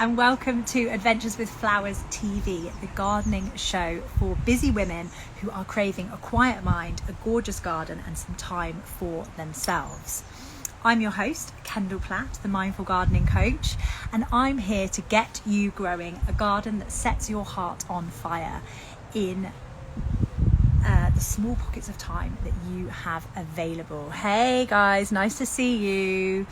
And welcome to Adventures with Flowers TV, the gardening show for busy women who are craving a quiet mind, a gorgeous garden and some time for themselves. I'm your host, Kendall Platt, the Mindful Gardening Coach, and I'm here to get you growing a garden that sets your heart on fire in the small pockets of time that you have available. Hey guys, nice to see you.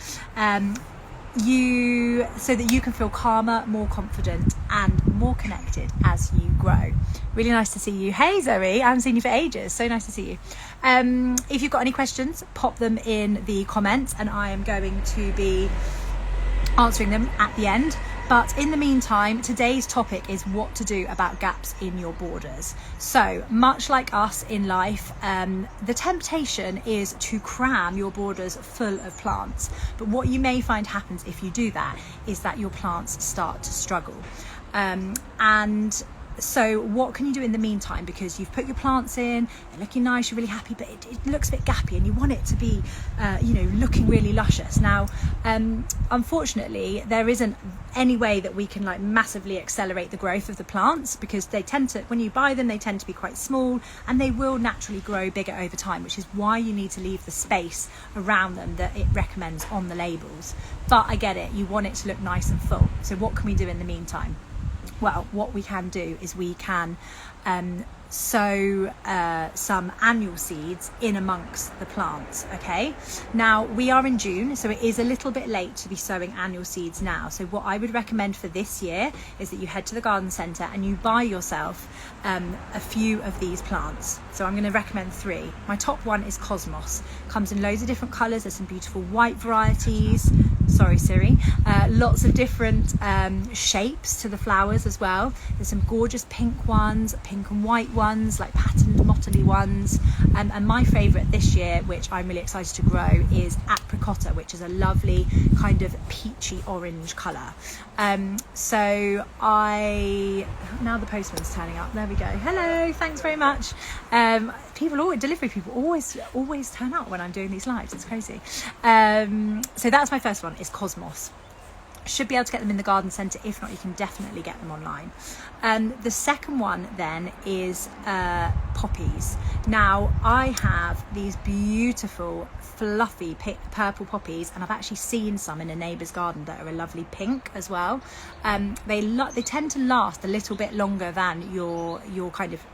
So that you can feel calmer, more confident and more connected as you grow. Really nice to see you. Hey Zoe, I haven't seen you for ages, so nice to see you. If you've got any questions, pop them in the comments and I am going to be answering them at the end. But in the meantime, today's topic is what to do about gaps in your borders. So much like us in life, the temptation is to cram your borders full of plants. But what you may find happens if you do that is that your plants start to struggle. And so what can you do in the meantime? Because you've put your plants in, they're looking nice, you're really happy, but it looks a bit gappy and you want it to be, looking really luscious. Now, unfortunately, there isn't any way that we can like massively accelerate the growth of the plants because they tend to, when you buy them, they tend to be quite small and they will naturally grow bigger over time, which is why you need to leave the space around them that it recommends on the labels. But I get it, you want it to look nice and full. So what can we do in the meantime? Well, what we can do is we can sow some annual seeds in amongst the plants. Okay, now we are in June, so it is a little bit late to be sowing annual seeds now. So what I would recommend for this year is that you head to the garden centre and you buy yourself a few of these plants. So I'm going to recommend 3. My top one is Cosmos. Comes in loads of different colours. There's some beautiful white varieties. Sorry Siri. Lots of different shapes to the flowers as well. There's some gorgeous pink ones, pink and white ones, like patterned mottly ones, and my favourite this year, which I'm really excited to grow, is Apricotta, which is a lovely kind of peachy orange colour. So now the postman's turning up. There we go. Hello, thanks very much. Delivery people always turn up when I'm doing these lives. It's crazy. So that's my first one, is Cosmos. Should be able to get them in the garden centre. If not, you can definitely get them online. The second one then is poppies. Now I have these beautiful fluffy purple poppies, and I've actually seen some in a neighbour's garden that are a lovely pink as well. They tend to last a little bit longer than your kind of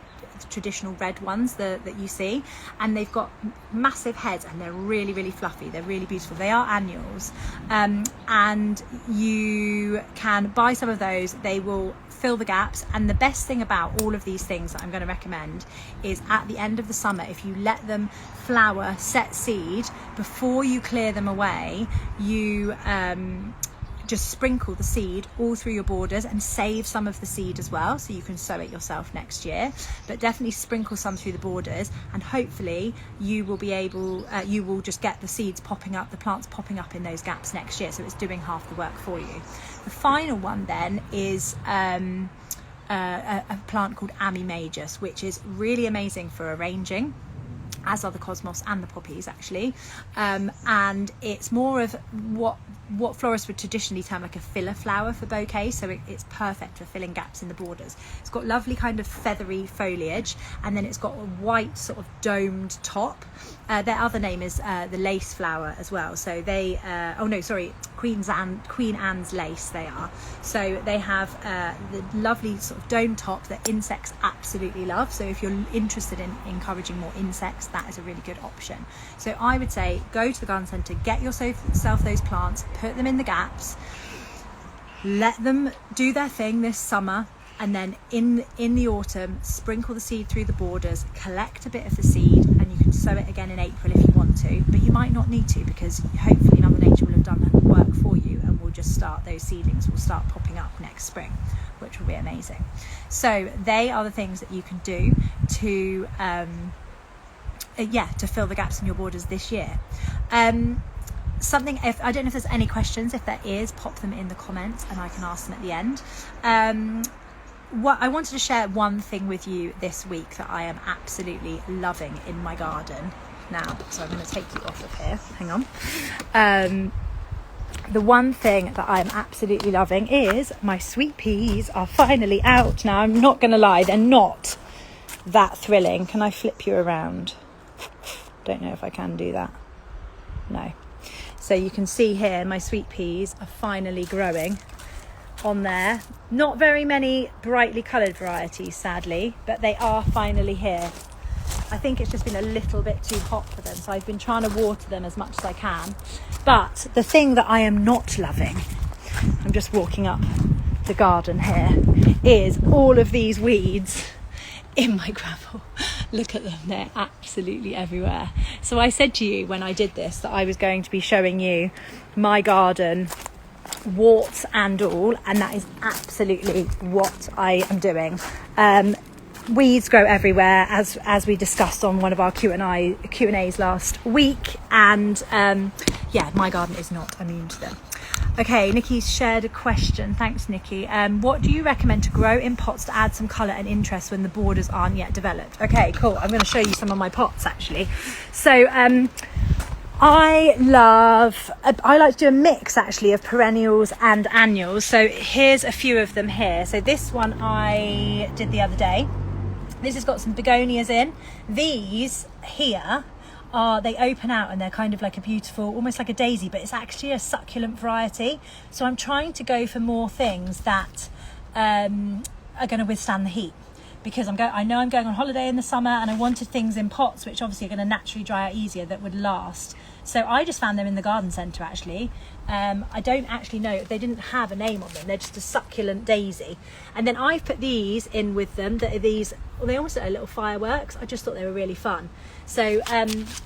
traditional red ones that you see, and they've got massive heads and they're really, really fluffy. They're really beautiful. They are annuals, and you can buy some of those. They will fill the gaps, and the best thing about all of these things that I'm going to recommend is at the end of the summer, if you let them flower, set seed before you clear them away, you just sprinkle the seed all through your borders and save some of the seed as well, so you can sow it yourself next year. But definitely sprinkle some through the borders, and hopefully you will be able, you will just get the seeds popping up, the plants popping up in those gaps next year, so it's doing half the work for you. The final one then is a plant called Amimagus, which is really amazing for arranging, as are the Cosmos and the poppies actually, and it's more of what florists would traditionally term like a filler flower for bouquets, so it's perfect for filling gaps in the borders. It's got lovely kind of feathery foliage, and then it's got a white sort of domed top. Their other name is the lace flower as well, so they Queen Anne's lace they are. So they have the lovely sort of dome top that insects absolutely love, so if you're interested in encouraging more insects, that is a really good option. So I would say go to the garden centre, get yourself those plants, put them in the gaps, let them do their thing this summer, and then in the autumn sprinkle the seed through the borders, collect a bit of the seed, and you can sow it again in April if you want to, but you might not need to, because hopefully Mother Nature will have done the work for you, and those seedlings will start popping up next spring, which will be amazing. So they are the things that you can do to fill the gaps in your borders this year. If I don't know if there's any questions. If there is, pop them in the comments and I can ask them at the end. I wanted to share one thing with you this week that I am absolutely loving in my garden now. So I'm going to take you off of here. Hang on. the one thing that I'm absolutely loving is my sweet peas are finally out. Now, I'm not going to lie, they're not that thrilling. Can I flip you around? Don't know if I can do that. No. So you can see here my sweet peas are finally growing on there. Not very many brightly coloured varieties, sadly, but they are finally here. I think it's just been a little bit too hot for them, so I've been trying to water them as much as I can. But the thing that I am not loving, I'm just walking up the garden here, is all of these weeds in my gravel. Look at them, they're absolutely everywhere. So I said to you when I did this that I was going to be showing you my garden, warts and all, and that is absolutely what I am doing. Weeds grow everywhere, as we discussed on one of our Q&As last week, and yeah, my garden is not immune to them. Okay, Nikki's shared a question. Thanks, Nikki. What do you recommend to grow in pots to add some colour and interest when the borders aren't yet developed? Okay, cool. I'm going to show you some of my pots actually. So I like to do a mix actually of perennials and annuals. So here's a few of them here. So this one I did the other day. This has got some begonias in. These here they open out and they're kind of like a beautiful, almost like a daisy, but it's actually a succulent variety. So I'm trying to go for more things that are going to withstand the heat, because I know I'm going on holiday in the summer and I wanted things in pots which obviously are going to naturally dry out easier, that would last. So I just found them in the garden centre actually. I don't actually know, they didn't have a name on them, they're just a succulent daisy. And then I've put these in with them, that are these, well, they almost look like little fireworks. I just thought they were really fun. So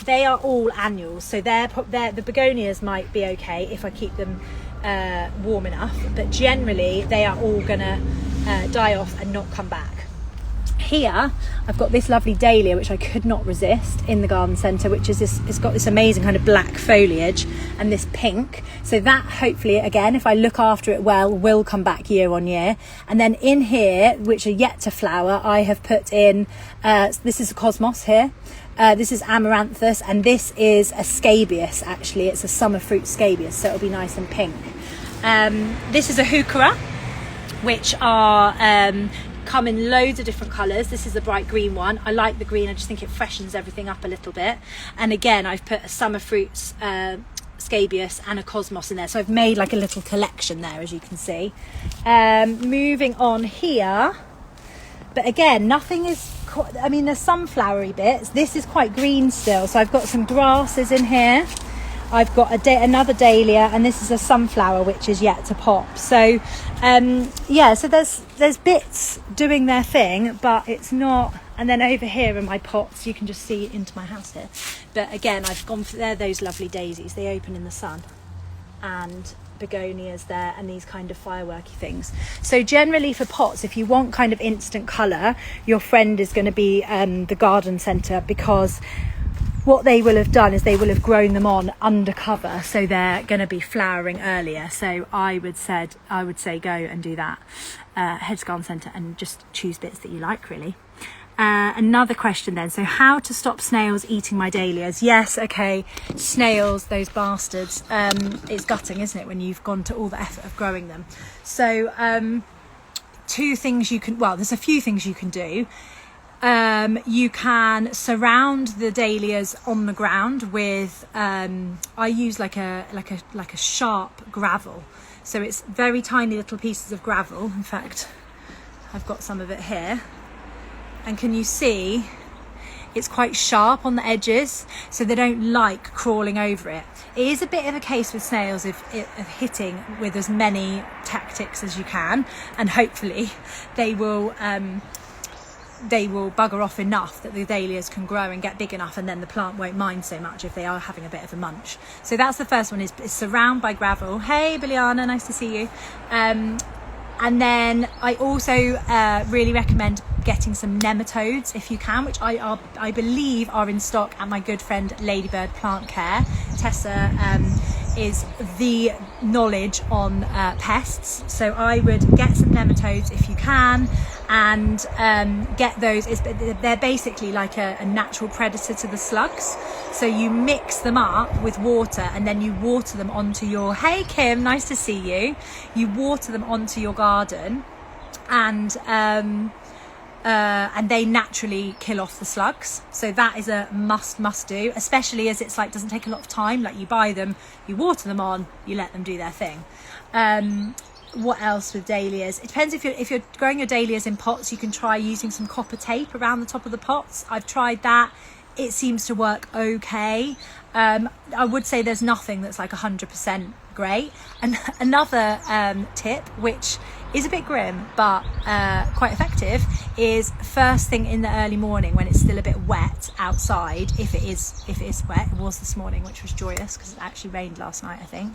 they are all annuals, so the begonias might be okay if I keep them warm enough, but generally they are all gonna die off and not come back. Here I've got this lovely dahlia which I could not resist in the garden centre, which is this, it's got this amazing kind of black foliage and this pink, so that hopefully, again, if I look after it well, will come back year on year. And then in here, which are yet to flower, I have put in this is a cosmos here, this is amaranthus, and this is a scabious actually. It's a summer fruit scabious, so it'll be nice and pink. This is a heuchera, which are come in loads of different colours. This is a bright green one. I like the green, I just think it freshens everything up a little bit. And again, I've put a summer fruits scabious and a cosmos in there, so I've made like a little collection there, as you can see. Moving on here, but again, nothing is quite, I mean, there's some flowery bits. This is quite green still, so I've got some grasses in here. I've got another dahlia, and this is a sunflower which is yet to pop. So yeah, so there's bits doing their thing, but it's not. And then over here in my pots, you can just see into my house here. But again, I've gone for those lovely daisies. They open in the sun, and begonias there, and these kind of fireworky things. So generally for pots, if you want kind of instant colour, your friend is going to be the garden centre, because what they will have done is they will have grown them on undercover, so they're going to be flowering earlier. So I would say go and do that. Head to garden centre and just choose bits that you like, really. Another question then, so how to stop snails eating my dahlias? Yes, okay, snails, those bastards. It's gutting, isn't it, when you've gone to all the effort of growing them. So two things you can, well, there's a few things you can do. You can surround the dahlias on the ground with I use like a sharp gravel, so it's very tiny little pieces of gravel. In fact, I've got some of it here, and can you see it's quite sharp on the edges, so they don't like crawling over it. It is a bit of a case with snails of hitting with as many tactics as you can, and hopefully they will bugger off enough that the dahlias can grow and get big enough, and then the plant won't mind so much if they are having a bit of a munch. So that's the first one, is surround by gravel. Hey Biliana, nice to see you. And then I also really recommend getting some nematodes if you can, which I believe are in stock at my good friend Ladybird Plant Care. Tessa is the knowledge on pests. So I would get some nematodes if you can, and get those. They're basically like a natural predator to the slugs. So you mix them up with water, and then you water them onto your, hey Kim, nice to see you. You water them onto your garden, and they naturally kill off the slugs. So that is a must do, especially as it's like doesn't take a lot of time. Like you buy them, you water them on, you let them do their thing. What else with dahlias? It depends if you're growing your dahlias in pots. You can try using some copper tape around the top of the pots. I've tried that. It seems to work okay. I would say there's nothing that's like 100% great. And another tip, which is a bit grim but quite effective, is first thing in the early morning when it's still a bit wet outside. If it is wet, it was this morning, which was joyous because it actually rained last night, I think.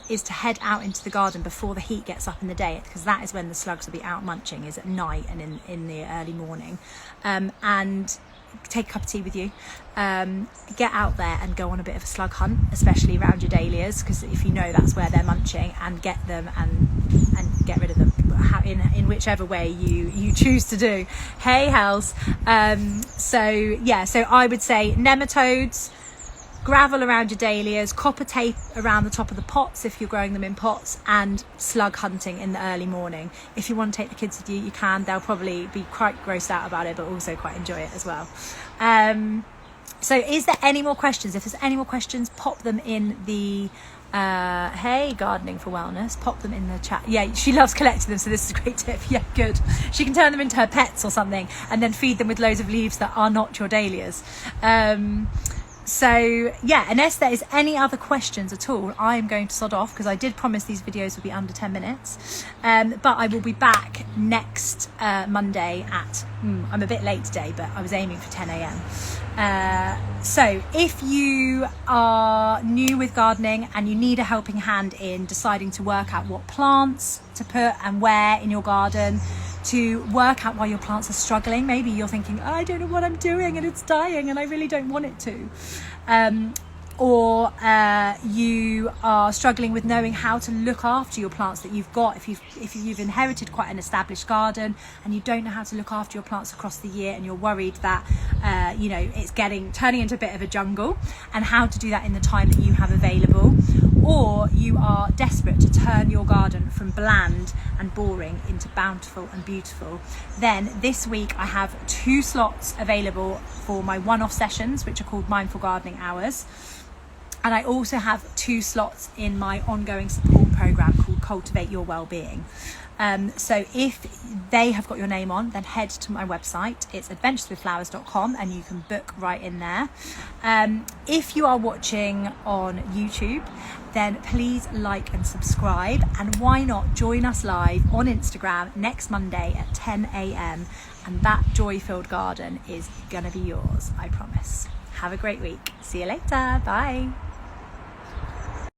Is to head out into the garden before the heat gets up in the day, because that is when the slugs will be out munching, is at night and in the early morning. And take a cup of tea with you, get out there and go on a bit of a slug hunt, especially around your dahlias, because if you know that's where they're munching, and get them and get rid of them in whichever way you choose to do. Hey Hells. So I would say nematodes, gravel around your dahlias, copper tape around the top of the pots if you're growing them in pots, and slug hunting in the early morning. If you want to take the kids with you, you can. They'll probably be quite grossed out about it, but also quite enjoy it as well. So is there any more questions? If there's any more questions, pop them in the hey, gardening for wellness, pop them in the chat. Yeah, she loves collecting them, so this is a great tip. Yeah, good. She can turn them into her pets or something, and then feed them with loads of leaves that are not your dahlias. So yeah, unless there is any other questions at all, I am going to sod off, because I did promise these videos would be under 10 minutes. But I will be back next Monday at, I'm a bit late today, but I was aiming for 10 a.m. So if you are new with gardening and you need a helping hand in deciding to work out what plants to put and where in your garden, to work out why your plants are struggling. Maybe you're thinking, I don't know what I'm doing and it's dying and I really don't want it to. Or you are struggling with knowing how to look after your plants that you've got. If you've inherited quite an established garden and you don't know how to look after your plants across the year, and you're worried that it's turning into a bit of a jungle, and how to do that in the time that you have available. Or you are desperate to turn your garden from bland and boring into bountiful and beautiful, then this week I have 2 slots available for my one-off sessions, which are called Mindful Gardening Hours. And I also have 2 slots in my ongoing support program called Cultivate Your Wellbeing. So if they have got your name on, then head to my website. It's adventureswithflowers.com, and you can book right in there. If you are watching on YouTube, then please like and subscribe, and why not join us live on Instagram next Monday at 10 a.m. and that joy-filled garden is gonna be yours, I promise. Have a great week. See you later. Bye.